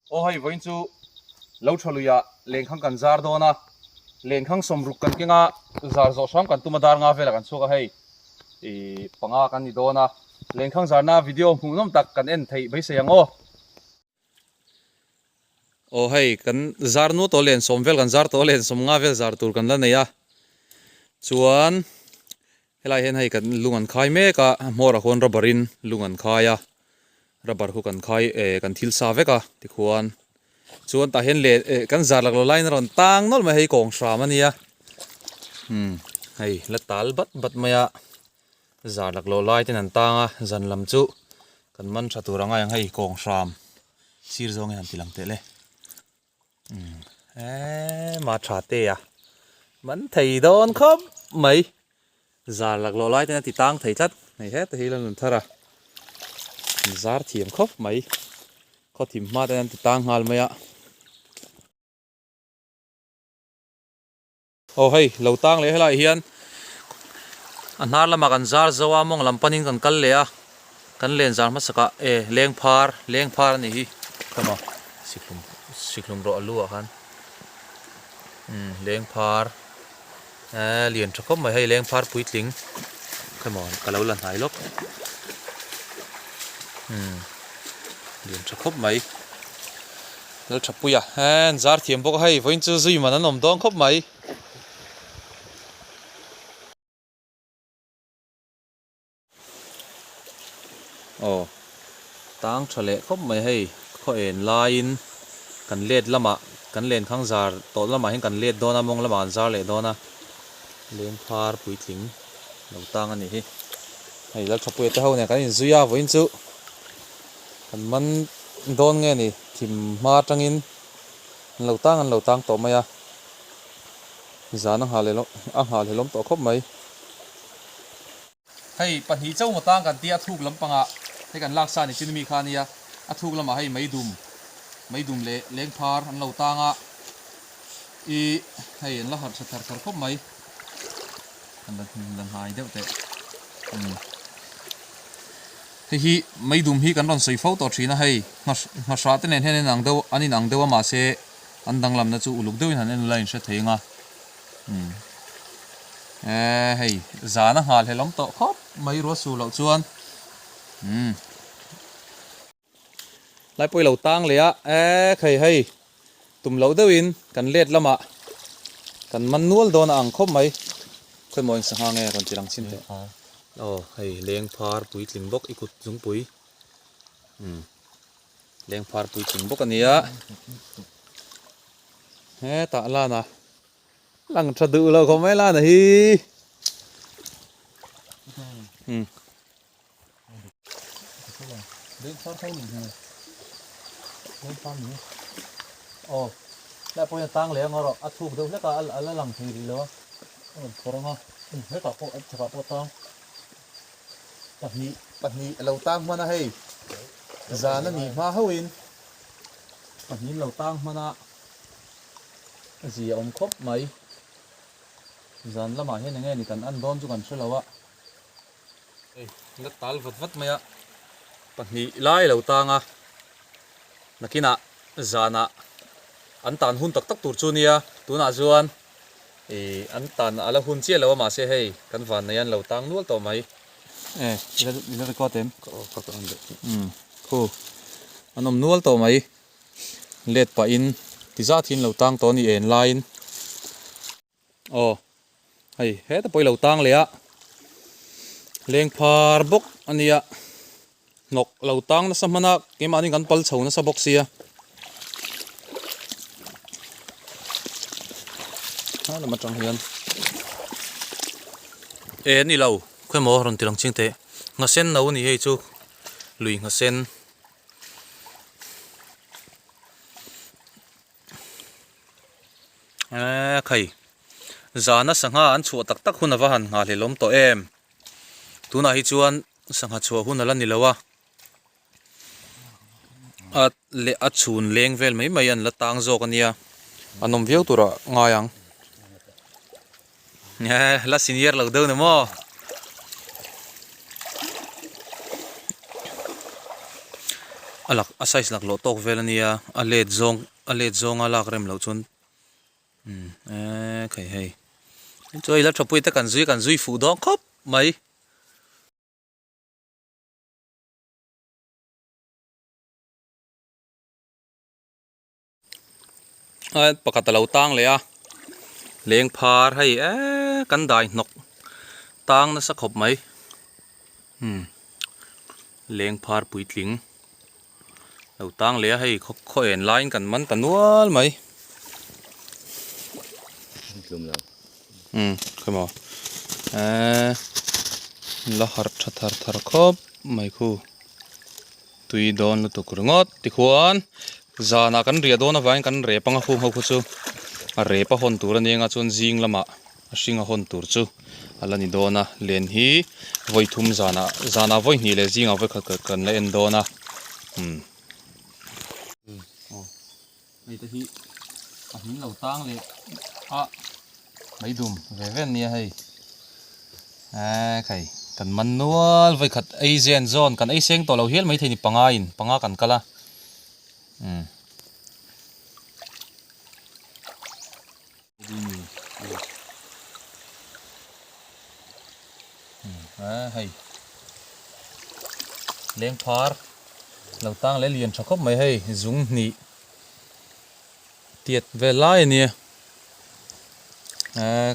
ô hay với chú lâu cho lùi lên khang cần jar đó na lên khang som ruk cần cái ngà jar zo sam cần tu mà dar ngà về là cần số cái hay thì bằng ngà cần đi đó na lên khang jar na video hùng nôm tắc cần en thấy bây giờ ô hay cần jar nu to lên som vel cần jar to lên som ngà vel jar tur cần là này à chuan helai hen hay cần lungan khai me ka mora kon rubberin lungan khai à rubber hu kan khai kan thil sa veka ti khuan chuan ta hen le kan zar lak lo line ron tang nol ma hei kong shram ania hei la tal bat maya zar lak lo lai ten an tanga zan lam chu kan man tha turanga yang hei kong shram sir zong han tilang te le ma tha te ya man thei don khop mai zar lak lo lai ten ti tang thei tlat nei he te hi lan thara zar thiam khop mai kho thim ma ten ti tang ngal maya ô hay lâu tang lấy lại hiền anh har lama kan zar zawa mong lampanin kan kal le a kan len zar ma saka leng phar ni hi kama siklum ro alu a khan leng phar liền cho khop mai hay leng phar puitling kama kalau lan hai lok liền cho khop mai lo chapuya zar thiam bok hay voin chu zui man anom dong khop mai ồ tang chale khop mai hei kho en line kan let lama kan len khang zar to lama hin kan let dona mong lama an zar le dona len phar puitling lo tang ani hi hei la thapui te ho ne kan in zuya voin chu kan man don nge ni thim ma tangin lo tang to maya zan ang hale lom to khop mai hei pan hi chau ma tang kan tia thuk lampanga thế kan lak sa ni chin mi khania athuk lama hei mai dum le leng phar an lo tanga i hei an la har thar thar khop mai an dan hai deuh te hi mai dum hi kan ron sei fo to thina hei nga sha te nen hen ang deuh anin ang deuh ma se an dang lam na chu uluk deuh han en line sha theinga hei zana hal helom to khop mai ro su lo chuan lại poi lâu tang le a khei hei tum lo deuhin kan let lama kan man nual don ang khop mai khoi moin sa hange kan tirang chin te hei leng phar pui tling bok ikut jung pui leng phar pui tling bok ania ta la na lang tha du lo khom mai la na hi leng phar thai ni lên pam nhỉ lại bây giờ tang lấy ngor à thu đâu hết cả lằng thì đi lo còn ha hết cả bộ chả bộ tang bật nhị lầu tang mà na hay già nó nhị ma hawin bật nhị lầu tang mà na gì ông khóc mấy dàn là mà hết nghe thì cần ăn đòn cho cần chơi lâu á ngắt tal vật mày á bật nhị lai lầu tang à nakina zana an tan hun tak tur chu nia tuna chuan an tan ala hun che lo ma se hei kan van na yan lo tang nual to mai ila record tem ko an de khu anom nual to mai let pa in ti za thin lo tang to ni en line hei he ta poi lo tang le a leng phar bok ania nok lâu tang na samana ke mani kan pal chho na sa box sia ha na matang hian ni lo khoi mo ron tilang ching te nga sen no ni hei chu lui nga sen khai zana sanga an chu tak tak hun awa han nga hlelom to em tuna hi chuan sanga chu hun ala ni lawa at le achun leng vel mai an la tang zo kania anom viau tura ngayang la senior lo do na mo alak a size lak lo tok vel ania a let zong alak rem lo chun khai hei choi la thapui te kan zui fu dong khop mai a pakata lo tang le a leng phar hei kan dai nok tang na sa khop mai leng phar puitling lo tang le hei kho en line kan man tanual mai khamo la har thar khop mai khu tui don lu tu kurungot ti khuan zana kan ria don avain kan re panga khu ho khu chu a re pa hon tur ani nga chun jing lama a hringa hon tur chu alani dona len hi voi thum zana voi ni le jinga voi kha kan le en dona ai ta hi a hin lo tang le a mai dum ve ven nia hei khai kan manual vai khat asian zone kan ai seng to lo hial mai theini panga kan kala hei leng phar lo tang le lian thakop mai hei zung ni tiệt về lai nè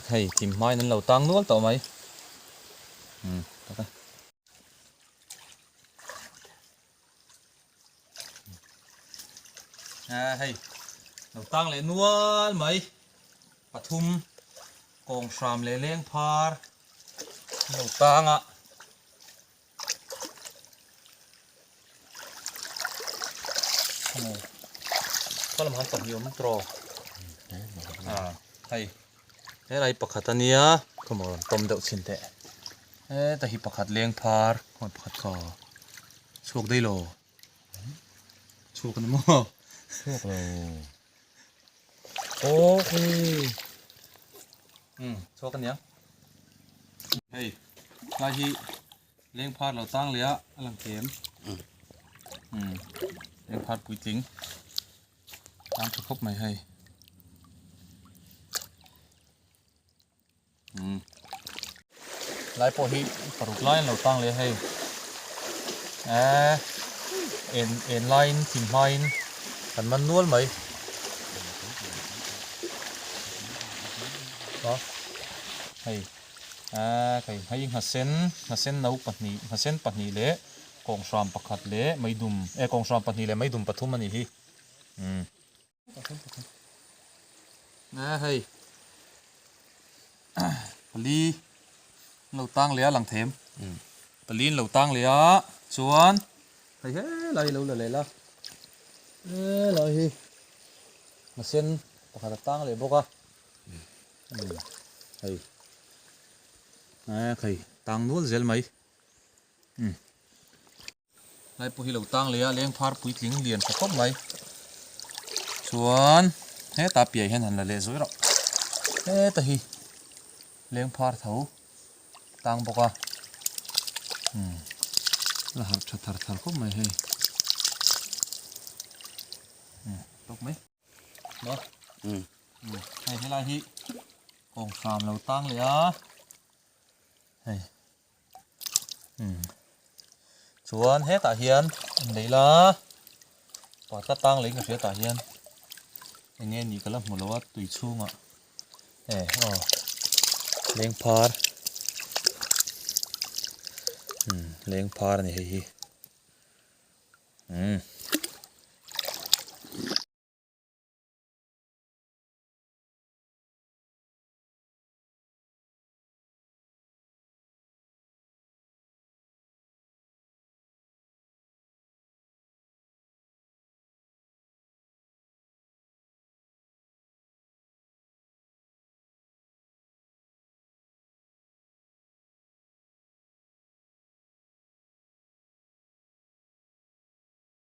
khai tìm mai nên lẩu tang nuốt tao mày hay lẩu tang lấy nuốt mày pathum kong sam le leng phar lẩu tang ạ có làm hắn tập nhiều mất trò hay thế này pakhatania come on tom đậu xin tệ ta hi pakhat leng phar còn pakhat ko chuộc đây lo chuộc nó mò chuộc lo ok chuộc cái nhá hey lai hi leng phar lo tang lia alang kem leng phar pui ting tang cho khóc mày hay lại po hi paruk line lo tang le hay en line tim line kan man nual mai đó hay cái hay hasen nau pahni le kong ram pakhat le maidum kong ram pahni le maidum pathum ani hi hay pali lâu tang lẽ lằng thèm pali lâu tang lẽ chuan hay lại lâu là lẽ la lại hi mà sen pakhat tang lẽ boka hay khai tang nuol zel mai lại po hi lâu tang lẽ leng phar pui tling lian khop mai chuan he ta pi hen han la le zoi ro he ta hi leng phar thau tang boka la har thar khop mai he tok mai đó hay thế lai hi kong sam lâu tang le a hay chuan he ta hian nei la pa ta tang le ka ta hian nghe ni kala mulowa tui chunga leng phar ni hi